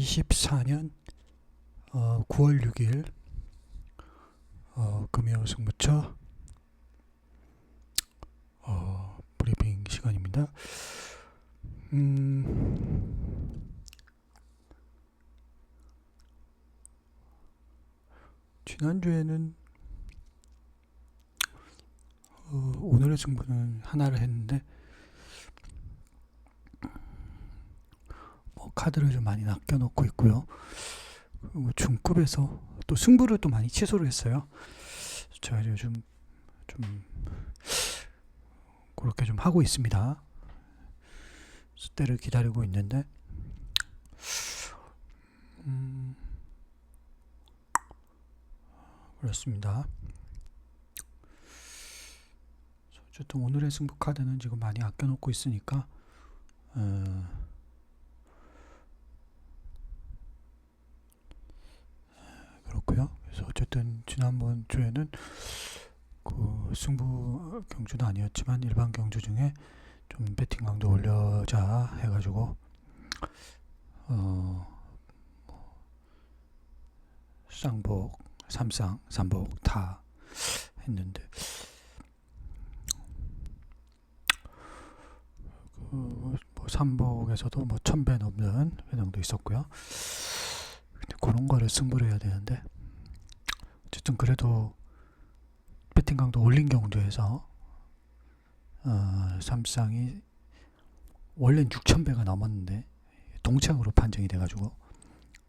2024년 9월 6일 금요 승부처 브리핑 시간입니다. 지난주에는 오늘의 승부는 하나를 했는데 카드를 좀 많이 낚여놓고 있고요. 중급에서 또 승부를 또 많이 취소를 했어요. 제가 요즘 좀 그렇게 좀 하고 있습니다. 때를 기다리고 있는데 그렇습니다. 어쨌든 오늘의 승부 카드는 지금 많이 아껴놓고 있으니까 그렇고요. 그래서 어쨌든 지난번 주에는 그 승부 경주는 아니었지만 일반 경주 중에 좀 배팅 강도 올려자 해가지고 쌍복, 삼쌍, 삼복 다 했는데 삼복에서도 1000배 넘는 회당도 있었고요. 근데 그런 거를 승부를 해야 되는데 어쨌든 그래도 배팅 강도 올린 경주에서 삼쌍이 원래는 6000배가 넘었는데 동창으로 판정이 돼가지고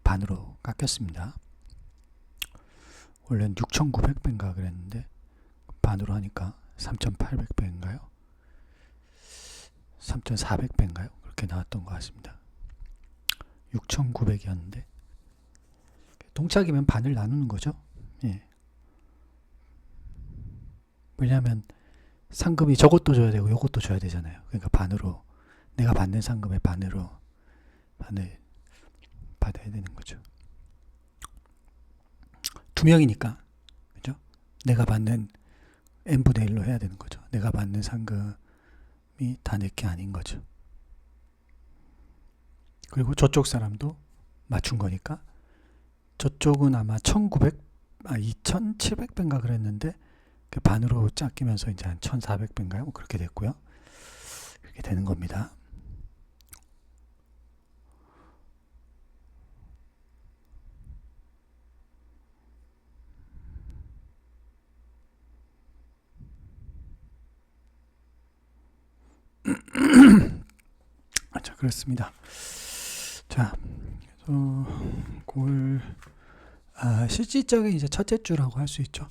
반으로 깎였습니다. 원래는 6900배인가 그랬는데 반으로 하니까 3800배인가요? 3400배인가요? 그렇게 나왔던 것 같습니다. 6900이었는데 동착이면 반을 나누는 거죠. 예. 왜냐하면 상금이 저것도 줘야 되고 요것도 줘야 되잖아요. 그러니까 반으로 내가 받는 상금의 반을 받아야 되는 거죠. 두 명이니까 그죠? 내가 받는 n분의 1로 해야 되는 거죠. 내가 받는 상금이 다 내게 아닌 거죠. 그리고 저쪽 사람도 맞춘 거니까 저쪽은 아마 2700배인가 그랬는데 반으로 짝끼면서 이제 한 1400배인가요? 그렇게 됐고요. 그렇게 되는 겁니다. 자, 그렇습니다. 자, 그래서 9월 실질적인 이제 첫째 주라고 할 수 있죠.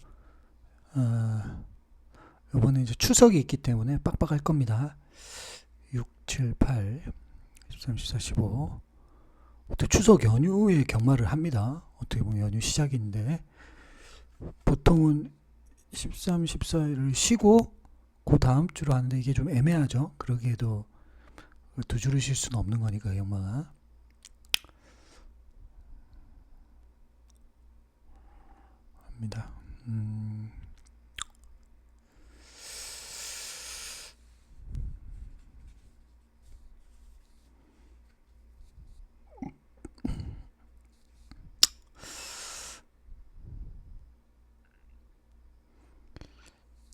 이번에 이제 추석이 있기 때문에 빡빡할 겁니다. 6, 7, 8, 13, 14, 15. 또 추석 연휴에 경마를 합니다. 어떻게 보면 연휴 시작인데 보통은 13, 14일을 쉬고 그 다음 주로 하는데 이게 좀 애매하죠. 그러기에도 두 주를 쉴 수는 없는 거니까 경마가. 합니다.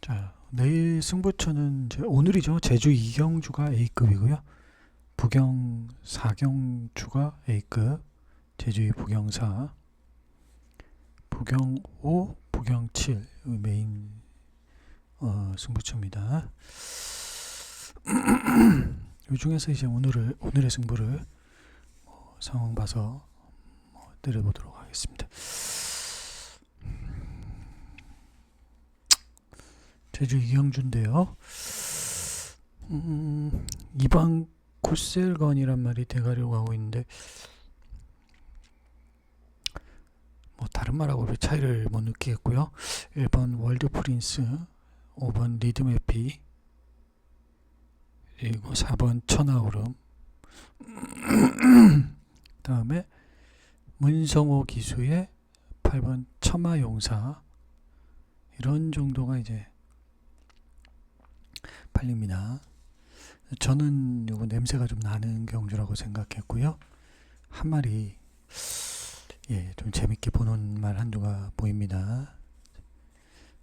자, 내일 승부처는 이제 오늘이죠. 제주 2경주가 A급이고요. 부경 4경주가 A급, 제주 2 부경 4, 부경 5, 부경 7 메인 승부처입니다. 이 중에서 이제 오늘의 승부를 상황 봐서 때려보도록 하겠습니다. 제주 2경주인데요. 이방 굿셀건이란 말이 대가려고 하고 있는데 다른 말하고 별 차이를 못 느끼겠고요. 1번 월드 프린스, 5번 리드메피, 그리고 4번 천하오름, 다음에 문성호 기수의 8번 첨화용사, 이런 정도가 이제 팔립니다. 저는 이거 냄새가 좀 나는 경주라고 생각했고요. 한 마리 예, 좀 재밌게 보는 말 한두가 보입니다.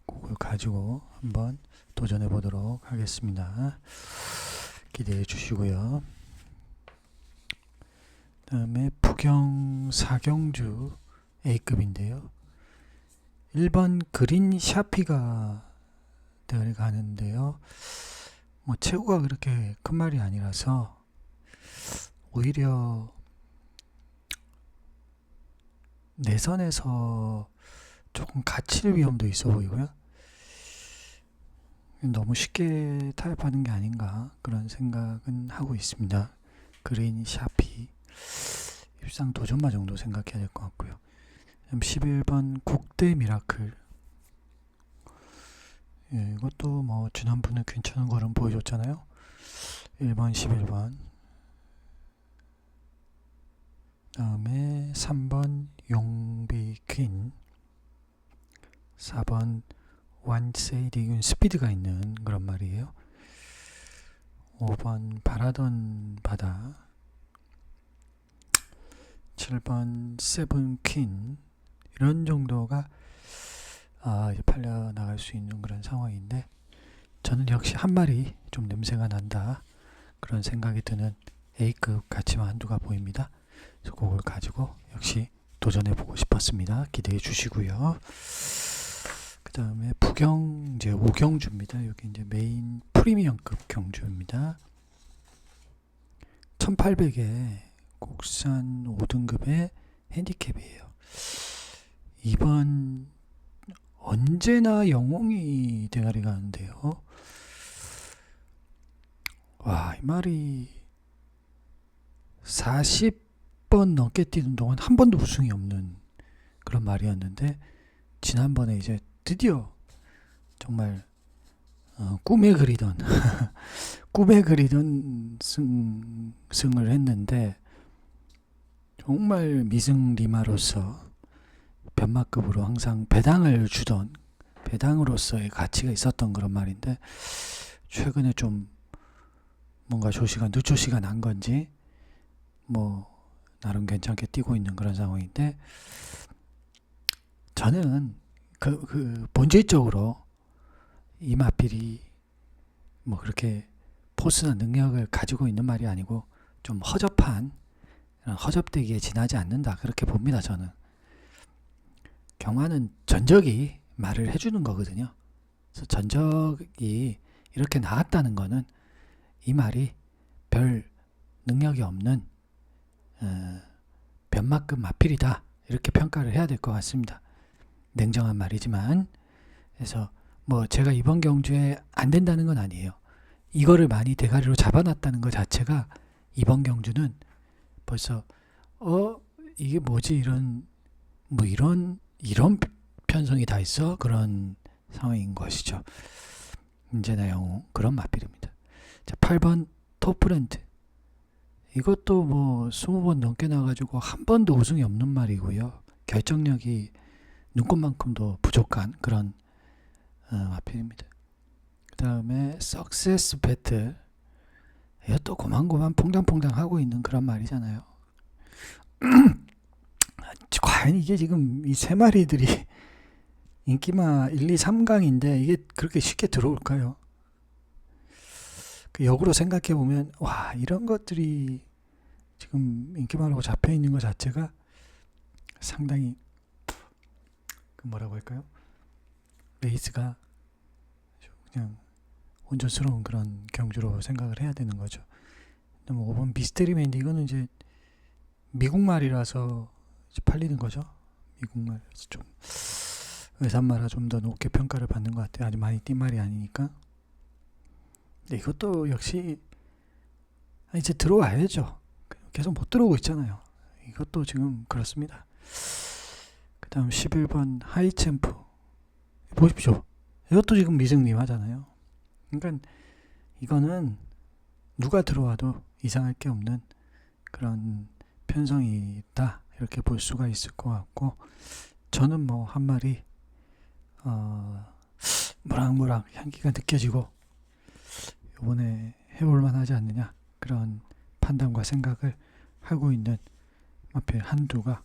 그걸 가지고 한번 도전해 보도록 하겠습니다. 기대해 주시고요. 다음에 부경 사경주 A급인데요. 1번 그린 샤피가 들어가는데요. 뭐 체구가 그렇게 큰 말이 아니라서 오히려 내선에서 조금 갇힐 위험도 있어 보이고요. 너무 쉽게 타협하는 게 아닌가 그런 생각은 하고 있습니다. 그린 샤피 입상 도전마 정도 생각해야 될 것 같고요. 11번 국대 미라클. 예, 이것도 뭐 지난번에 괜찮은 거는 보여줬잖아요. 1번 11번. 다음에 3번 용비 퀸. 4번 완세이드. 이건 스피드가 있는 그런 말이에요. 5번 바라던 바다. 7번 세븐 퀸. 이런 정도가 이제 팔려 나갈 수 있는 그런 상황인데, 저는 역시 한 마리 좀 냄새가 난다 그런 생각이 드는 A급 가치만 한두가 보입니다. 그래서 그걸 가지고 역시 도전해 보고 싶었습니다. 기대해 주시고요. 그 다음에 부경 이제 5경주입니다. 여기 이제 메인 프리미엄급 경주입니다. 1800에 국산 5등급의 핸디캡이에요. 이번 언제나 영웅이 대가리가 하는데요. 와, 이 말이 40번 넘게 뛰는 동안 한 번도 우승이 없는 그런 말이었는데, 지난번에 이제 드디어 정말 꿈에 그리던 꿈에 그리던 승을 했는데, 정말 미승리마로서 변마급으로 항상 배당을 주던 배당으로서의 가치가 있었던 그런 말인데, 최근에 좀 뭔가 조시가 늦조시가 난 건지 뭐 나름 괜찮게 뛰고 있는 그런 상황인데, 저는 그 본질적으로 이마필이 뭐 그렇게 포스나 능력을 가지고 있는 말이 아니고 좀 허접한, 허접되기에 지나지 않는다 그렇게 봅니다. 저는 경마는 전적이 말을 해주는 거거든요. 그래서 전적이 이렇게 나왔다는 거는 이 말이 별 능력이 없는 변마급 마필이다 이렇게 평가를 해야 될 것 같습니다. 냉정한 말이지만. 그래서 뭐 제가 이번 경주에 안 된다는 건 아니에요. 이거를 많이 대가리로 잡아놨다는 것 자체가 이번 경주는 벌써 이게 뭐지, 이런 편성이 다 있어 그런 상황인 것이죠. 언제나 영웅 그런 마필입니다. 자, 8번 톱브랜드. 이것도 뭐 20번 넘게 나가지고 한 번도 우승이 없는 말이고요. 결정력이 눈꽃만큼도 부족한 그런 마필입니다. 그 다음에 석세스 배틀. 이것도 고만고만 퐁당퐁당 하고 있는 그런 말이잖아요. 과연 이게 지금 이 세 마리들이 인기마 1, 2, 3강인데 이게 그렇게 쉽게 들어올까요? 그 역으로 생각해보면, 와, 이런 것들이 지금 인기마라고 잡혀있는 것 자체가 상당히 그 뭐라고 할까요? 레이스가 그냥 온전스러운 그런 경주로 생각을 해야 되는 거죠. 5번 미스테리맨인데 이거는 이제 미국말이라서 팔리는 거죠. 미국말이라서 좀 외산마라 좀 더 높게 평가를 받는 것 같아요. 아주 많이 뛴 말이 아니니까. 근데 이것도 역시 이제 들어와야죠. 계속 못 들어오고 있잖아요. 이것도 지금 그렇습니다. 그 다음 11번 하이챔프 보십시오. 이것도 지금 미승님 하잖아요. 그러니까 이거는 누가 들어와도 이상할 게 없는 그런 편성이 있다 이렇게 볼 수가 있을 것 같고, 저는 뭐 한 마리 모락모락 향기가 느껴지고 이번에 해볼만 하지 않느냐 그런 판단과 생각을 하고 있는 앞에 한두가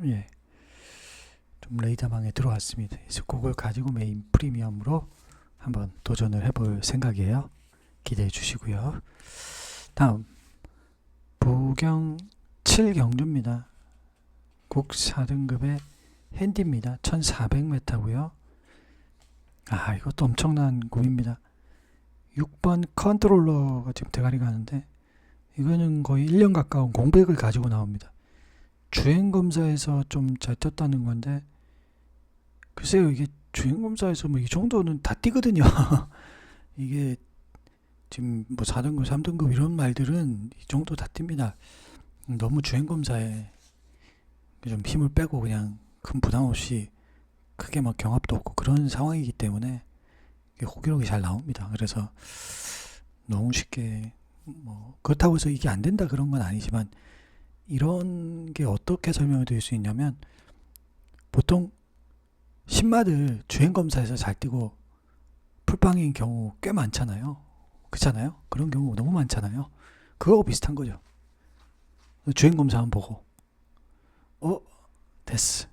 예, 좀 레이더망에 들어왔습니다. 그래서 그걸 가지고 메인 프리미엄으로 한번 도전을 해볼 생각이에요. 기대해 주시고요. 다음 부경 7경주입니다. 국 4등급의 핸디입니다. 1400m고요. 아, 이것도 엄청난 굽입니다. 6번 컨트롤러가 지금 대가리가 하는데 이거는 거의 1년 가까운 공백을 가지고 나옵니다. 주행검사에서 좀 잘 떴다는 건데 글쎄요, 이게 주행검사에서 뭐 이 정도는 다 뛰거든요. 이게 지금 뭐 4등급 3등급 이런 말들은 이 정도 다 뜁니다. 너무 주행검사에 좀 힘을 빼고 그냥 큰 부담 없이 크게 막 경합도 없고 그런 상황이기 때문에 호기록이 잘 나옵니다. 그래서 너무 쉽게 뭐 그렇다고 해서 이게 안 된다 그런 건 아니지만 이런 게 어떻게 설명이 될 수 있냐면 보통 신마들 주행검사에서 잘 뛰고 풀빵인 경우 꽤 많잖아요. 그렇잖아요? 그런 경우 너무 많잖아요. 그거하고 비슷한 거죠. 주행검사만 보고 됐어.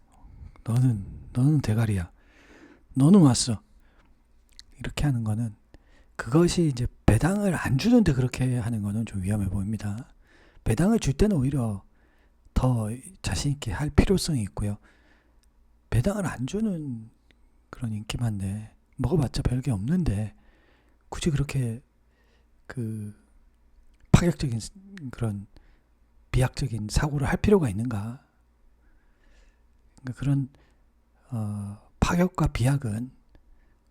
너는 대가리야. 너는 왔어. 이렇게 하는 거는 그것이 이제 배당을 안 주는데 그렇게 하는 거는 좀 위험해 보입니다. 배당을 줄 때는 오히려 더 자신 있게 할 필요성이 있고요. 배당을 안 주는 그런 인기만데 먹어봤자 별게 없는데 굳이 그렇게 그 파격적인 그런 비약적인 사고를 할 필요가 있는가? 그러니까 그런 파격과 비약은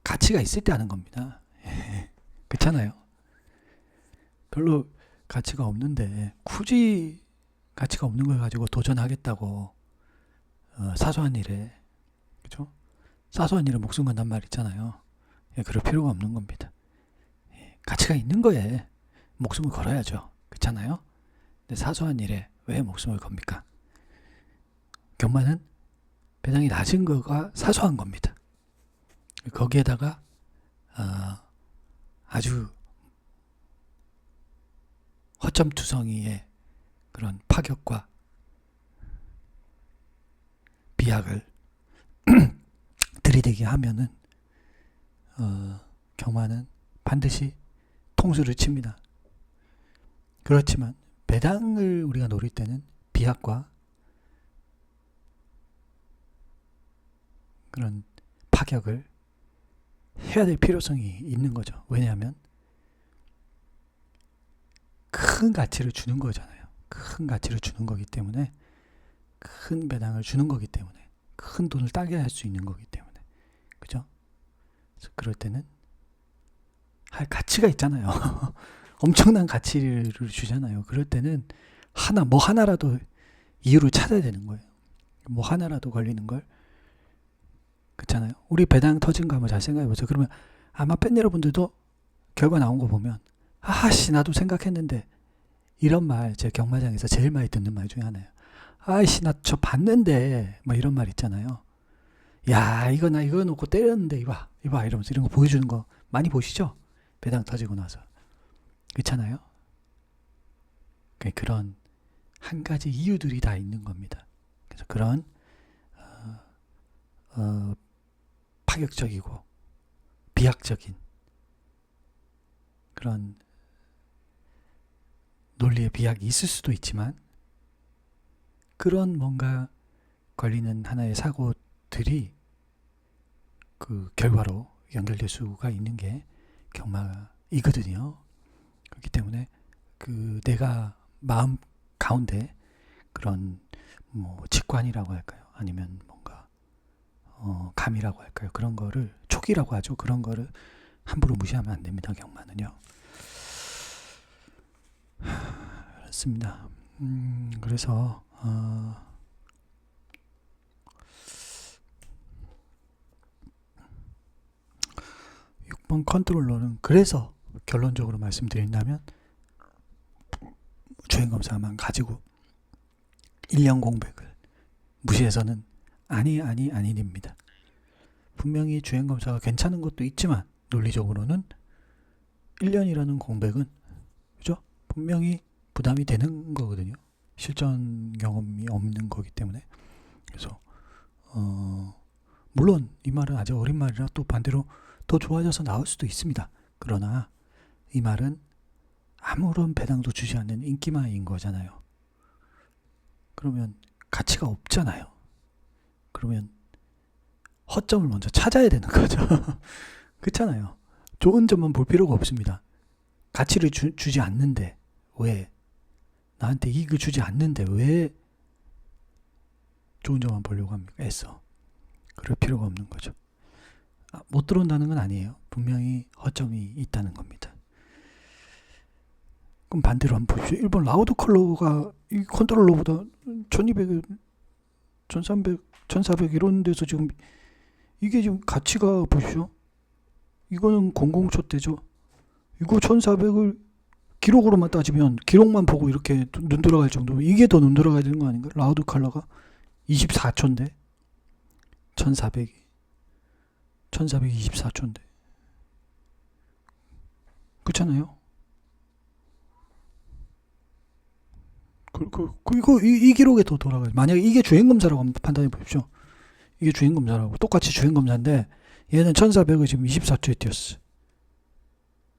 가치가 있을 때 하는 겁니다. 그렇잖아요. 별로 가치가 없는데 굳이 가치가 없는 걸 가지고 도전하겠다고 사소한 일에 그죠? 사소한 일에 목숨 건단 말 있잖아요. 그럴 필요가 없는 겁니다. 가치가 있는 거에 목숨을 걸어야죠. 그렇잖아요. 근데 사소한 일에 왜 목숨을 겁니까? 경마는 배당이 낮은 거가 사소한 겁니다. 거기에다가 아주 허점투성이의 그런 파격과 비약을 들이대게 하면은 경마는 반드시 통수를 칩니다. 그렇지만 배당을 우리가 노릴 때는 비약과 그런 파격을 해야 될 필요성이 있는 거죠. 왜냐하면 큰 가치를 주는 거잖아요. 큰 가치를 주는 거기 때문에 큰 배당을 주는 거기 때문에 큰 돈을 따게 할 수 있는 거기 때문에 그죠? 그래서 그럴 때는 할 가치가 있잖아요. 엄청난 가치를 주잖아요. 그럴 때는 뭐 하나라도 이유를 찾아야 되는 거예요. 뭐 하나라도 걸리는 걸 그렇잖아요. 우리 배당 터진 거 한번 잘 생각해 보세요. 그러면 아마 팬 여러분들도 결과 나온 거 보면 아씨 나도 생각했는데 이런 말 제 경마장에서 제일 많이 듣는 말 중에 하나예요. 아이씨 나 저 봤는데 막 이런 말 있잖아요. 야 이거 놓고 때렸는데 이봐 이러면서 이런 거 보여주는 거 많이 보시죠? 배당 터지고 나서 그렇잖아요. 그런 한 가지 이유들이 다 있는 겁니다. 그래서 그런 파격적이고 비약적인 그런 논리의 비약이 있을 수도 있지만 그런 뭔가 걸리는 하나의 사고들이 그 결과로 연결될 수가 있는 게 경마이거든요. 그렇기 때문에 그 내가 마음 가운데 그런 뭐 직관이라고 할까요? 아니면 뭔가 감이라고 할까요? 그런 거를 촉이라고 하죠. 그런 거를 함부로 무시하면 안 됩니다. 경마는요. 그렇습니다. 그래서 6번 컨트롤러는 그래서 결론적으로 말씀드린다면 주행검사만 가지고 1년 공백을 무시해서는 아니입니다. 분명히 주행검사가 괜찮은 것도 있지만 논리적으로는 1년이라는 공백은 그죠? 분명히 부담이 되는 거거든요. 실전 경험이 없는 거기 때문에. 그래서 물론 이 말은 아직 어린 말이라 또 반대로 더 좋아져서 나올 수도 있습니다. 그러나 이 말은 아무런 배당도 주지 않는 인기마인 거잖아요. 그러면 가치가 없잖아요. 그러면 허점을 먼저 찾아야 되는 거죠. 그렇잖아요. 좋은 점만 볼 필요가 없습니다. 가치를 주지 않는데 왜, 나한테 이익을 주지 않는데 왜 좋은 점만 보려고 합니까? 애써. 그럴 필요가 없는 거죠. 못 들어온다는 건 아니에요. 분명히 허점이 있다는 겁니다. 그럼 반대로 한번 보십시오. 일본 라우드 컬러가 이 컨트롤러보다 1200, 1300, 1400 이런 데서 지금 이게 지금 가치가 보십시오. 이거는 00초대죠. 이거 1400을 기록으로만 따지면 기록만 보고 이렇게 눈 돌아갈 정도면 이게 더 눈 돌아가야 되는 거 아닌가? 라우드 컬러가 24초인데 1400이 1424초인데 그렇잖아요. 이거 이 기록에 더 돌아가요. 만약에 이게 주행검사라고 한번 판단해 보십시오. 이게 주행검사라고 똑같이 주행검사인데 얘는 1400을 지금 24초에 띄었어.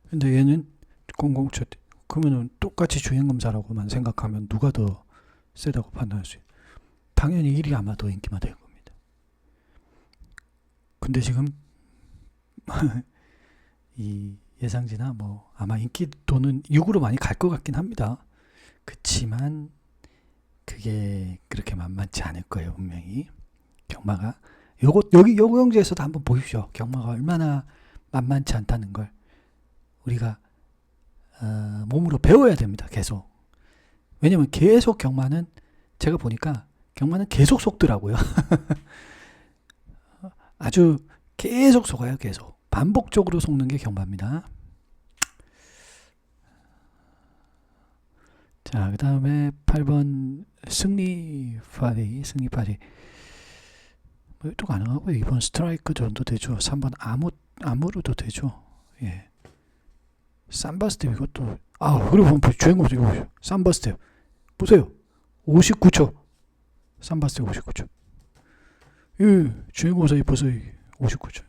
근데 얘는 00초. 그러면은 똑같이 주행검사라고만 생각하면 누가 더 세다고 판단할 수 있어요? 당연히 1이 아마 더 인기가 될 겁니다. 근데 지금 이 예상지나 뭐 아마 인기도는 6으로 많이 갈 것 같긴 합니다. 그치만 그게 그렇게 만만치 않을 거예요. 분명히 경마가 여기 요거영지에서도 한번 보십시오. 경마가 얼마나 만만치 않다는 걸 우리가 몸으로 배워야 됩니다. 계속. 왜냐면 계속 경마는 제가 보니까 경마는 계속 속더라고요. 아주 계속 속아요. 계속 반복적으로 속는 게 경마입니다. 자, 그 다음에 8번 승리파리 또 가능하고요. 2번 스트라이크 정도 되죠. 3번 아무로도 되죠. 예. 삼바 스텝 이것도 그리고 보면 주행검사 이거 보세요. 삼바 스텝 보세요. 59초 삼바 스텝 59초 이 주행검사 벌써 59초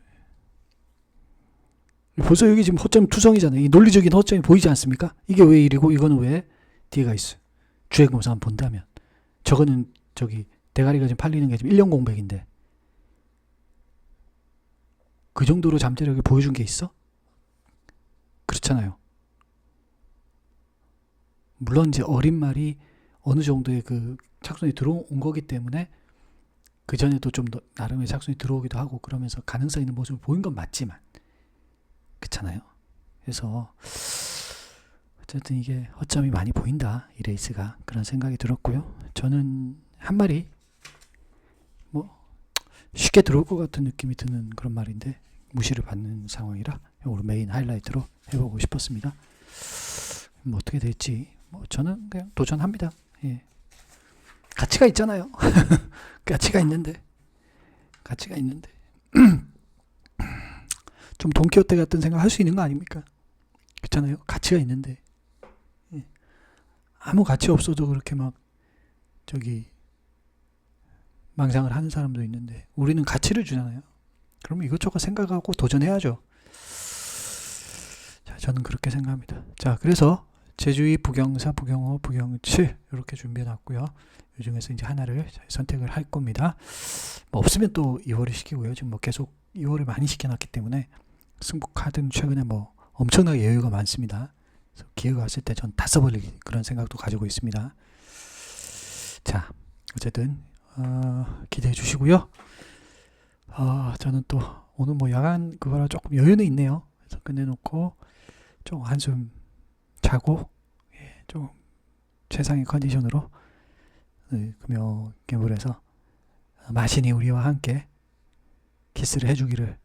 벌써 여기 지금 허점 투성이잖아요. 이 논리적인 허점이 보이지 않습니까? 이게 왜 1이고 이거는 왜 뒤가 있어요. 주행검사만 본다면 저거는 저기 대가리가 지금 팔리는 게 지금 1년 공백인데 그 정도로 잠재력을 보여준 게 있어? 그렇잖아요. 물론 이제 어린 말이 어느 정도의 그 착순이 들어온 거기 때문에 그 전에도 좀 더 나름의 착순이 들어오기도 하고 그러면서 가능성 있는 모습을 보인 건 맞지만 그렇잖아요. 그래서 어쨌든 이게 허점이 많이 보인다 이 레이스가 그런 생각이 들었고요. 저는 한 마리 뭐 쉽게 들어올 것 같은 느낌이 드는 그런 말인데 무시를 받는 상황이라 오늘 메인 하이라이트로 해보고 싶었습니다. 뭐 어떻게 될지 뭐 저는 그냥 도전합니다. 예. 가치가 있잖아요. 가치가 있는데 좀 돈키호테 같은 생각 할 수 있는 거 아닙니까? 그렇잖아요. 가치가 있는데 예. 아무 가치 없어도 그렇게 막 저기 망상을 하는 사람도 있는데 우리는 가치를 주잖아요. 그러면 이것저것 생각하고 도전해야죠. 자, 저는 그렇게 생각합니다. 자, 그래서 제주의 부경사, 부경호, 부경칠 이렇게 준비해놨고요. 이 중에서 이제 하나를 선택을 할 겁니다. 뭐 없으면 또 2월을 시키고요. 지금 뭐 계속 2월을 많이 시켜놨기 때문에 승부 카드는 최근에 뭐 엄청나게 여유가 많습니다. 그래서 기회가 왔을 때 전 다 써버릴 그런 생각도 가지고 있습니다. 자, 어쨌든 기대해 주시고요. 저는 또 오늘 뭐 야간 그거라 조금 여유는 있네요. 그래서 끝내놓고 좀 한숨 자고 좀 최상의 컨디션으로 금요 개불에서 마신이 우리와 함께 키스를 해주기를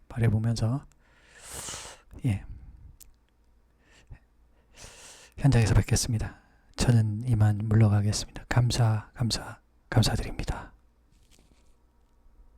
바라보면서 현장에서 뵙겠습니다. 저는 이만 물러가겠습니다. 감사드립니다.